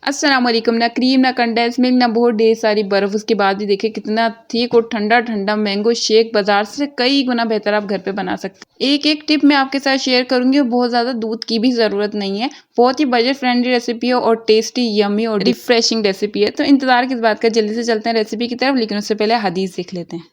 अस्सलाम वालेकुम। ना क्रीम, ना कंडेंस मिल्क, ना बहुत ढेर सारी बर्फ़, उसके बाद भी देखिए कितना थिक और ठंडा-ठंडा मैंगो शेक बाज़ार से कई गुना बेहतर आप घर पे बना सकते हैं। एक-एक टिप मैं आपके साथ शेयर करूँगी और बहुत ज़्यादा दूध की भी ज़रूरत नहीं है। बहुत ही बजट फ्रेंडली रेसिपी है और टेस्टी, यम्मी और रिफ्रेशिंग रेसिपी है। तो इंतज़ार किस बात का, जल्दी से चलते हैं रेसिपी की तरफ, लेकिन उससे पहले हदीस देख लेते हैं।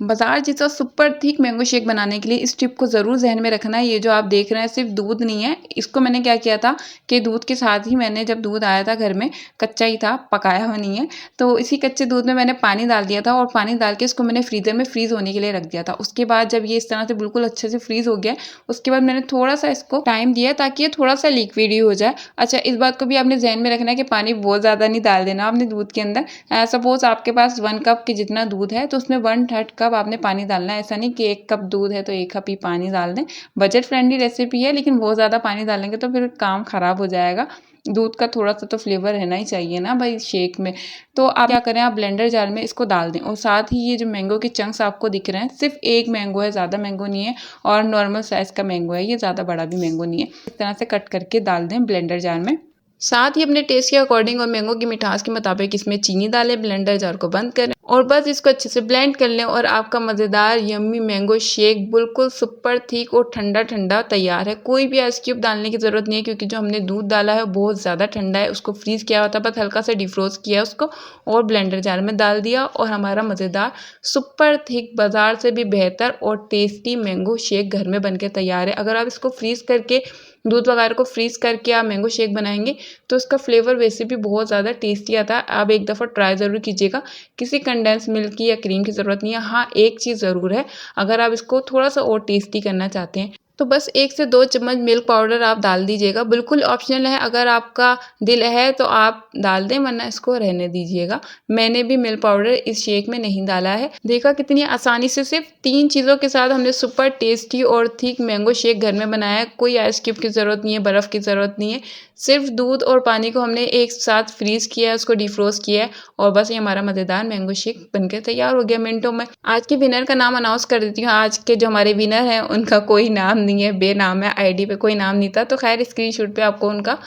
बाजार जैसा सुपर थिक मैंगो शेक बनाने के लिए इस टिप को ज़रूर ज़हन में रखना है। ये जो आप देख रहे हैं सिर्फ दूध नहीं है, इसको मैंने क्या किया था कि दूध के साथ ही मैंने जब दूध आया था घर में, कच्चा ही था, पकाया हुआ नहीं है, तो इसी कच्चे दूध में मैंने पानी डाल दिया था और पानी डाल के इसको मैंने फ्रीज़र में फ्रीज़ होने के लिए रख दिया था। उसके बाद जब ये इस तरह से बिल्कुल अच्छे से फ्रीज़ हो गया, उसके बाद मैंने थोड़ा-सा इसको टाइम दिया ताकि ये थोड़ा-सा लिक्विड ही हो जाए। अच्छा, इस बात को भी आपने ज़हन में रखना है कि पानी बहुत ज़्यादा नहीं डाल देना आपने दूध के अंदर। सपोज़ आपके पास 1 कप के जितना दूध है, तो उसमें 1/3 कप आपने पानी डालना है। ऐसा नहीं कि 1 कप दूध है तो 1 कप ही पानी डाल दें। बजट फ्रेंडली रेसिपी है, लेकिन बहुत ज़्यादा पानी डालेंगे तो फिर काम ख़राब हो जाएगा। दूध का थोड़ा-सा तो फ्लेवर रहना ही चाहिए ना भाई शेक में। तो आप क्या करें, आप ब्लेंडर जार में इसको डाल दें और साथ ही ये जो मैंगो के चंक्स आपको दिख रहे हैं, सिर्फ़ 1 मैंगो है, ज़्यादा मैंगो नहीं है और नॉर्मल साइज़ का मैंगो है, ये ज़्यादा बड़ा भी मैंगो नहीं है। इस तरह से कट करके डाल दें ब्लेंडर जार में। साथ ही अपने टेस्ट के अकॉर्डिंग और मैंगो की मिठास के मुताबिक इसमें चीनी डालें, ब्लेंडर जार को बंद करें और बस इसको अच्छे से ब्लेंड कर लें और आपका मज़ेदार यम्मी मैंगो शेक बिल्कुल सुपर थिक और ठंडा-ठंडा तैयार है। कोई भी आइस क्यूब डालने की ज़रूरत नहीं है, क्योंकि जो हमने दूध डाला है वो बहुत ज़्यादा ठंडा है, उसको फ्रीज़ किया हुआ था, बस हल्का सा डिफ्रोज़ किया उसको और ब्लेंडर जार में डाल दिया और हमारा मज़ेदार सुपर थिक बाज़ार से भी बेहतर और टेस्टी मैंगो शेक घर में बनके तैयार है। अगर आप इसको फ्रीज़ करके दूध वगैरह को फ्रीज़ करके आप मैंगो शेक बनाएँगे तो इसका फ्लेवर वैसे भी बहुत ज़्यादा टेस्टी आता है। आप एक दफ़ा ट्राई ज़रूर कीजिएगा। किसी कंडेंस मिल्क की या क्रीम की ज़रूरत नहीं है। हाँ, एक चीज़ ज़रूर है, अगर आप इसको थोड़ा-सा और टेस्टी करना चाहते हैं, तो बस 1 से 2 चम्मच मिल्क पाउडर आप डाल दीजिएगा। बिल्कुल ऑप्शनल है, अगर आपका दिल है तो आप डाल दें, वरना इसको रहने दीजिएगा। मैंने भी मिल्क पाउडर इस शेक में नहीं डाला है। देखा कितनी आसानी से सिर्फ़ 3 चीज़ों के साथ हमने सुपर टेस्टी और थिक मैंगो शेक घर में बनाया है। कोई आइस क्यूब की ज़रूरत नहीं है, बर्फ़ की ज़रूरत नहीं है। सिर्फ़ दूध और पानी को हमने एक साथ फ्रीज़ किया है, उसको डिफ्रोज़ किया है और बस ये हमारा मज़ेदार मैंगो शेक बनके तैयार हो गया मिनटों में। आज के विनर का नाम अनाउंस कर देती हूँ। आज के जो हमारे विनर हैं उनका कोई नाम नहीं है, बेनाम है, आईडी पे कोई नाम नहीं था, तो ख़ैर स्क्रीनशॉट पे आपको उनका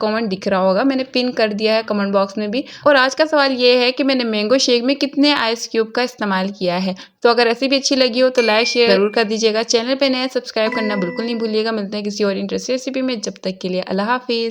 कमेंट दिख रहा होगा। मैंने पिन कर दिया है कमेंट बॉक्स में भी। और आज का सवाल ये है कि मैंने मैंगो शेक में कितने आइस क्यूब का इस्तेमाल किया है। तो अगर रेसिपी अच्छी लगी हो तो लाइक शेयर ज़रूर कर दीजिएगा। चैनल पे नए सब्सक्राइब करना बिल्कुल नहीं भूलिएगा। मिलते हैं किसी और इंटरेस्टिंग रेसिपी में, जब तक के लिए अल्लाह हाफ़िज़।